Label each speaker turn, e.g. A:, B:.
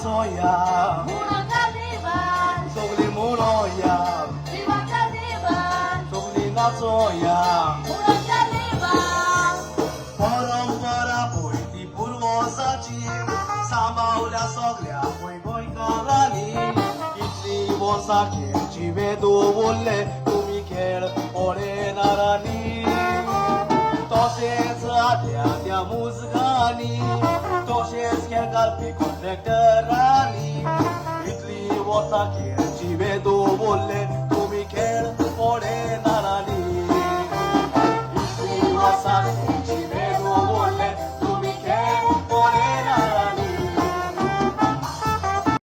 A: soia,
B: Muro Carnival,
A: sogli muroia,
B: viva Carnival,
A: sogli na soia.
B: Muro Carnival,
A: परंपरा पोयती पूर्वजाची सांबावल्या सगळ्या गोंयकारांनी कितली वर्सां खेळची वेदो बोलले तुम्ही खेळ पळयणारांनी तशेंच आद्या त्या मुजगांनी तशेंच खेळकार कॉन्ट्रॅक्टरांनी इतली वर्सां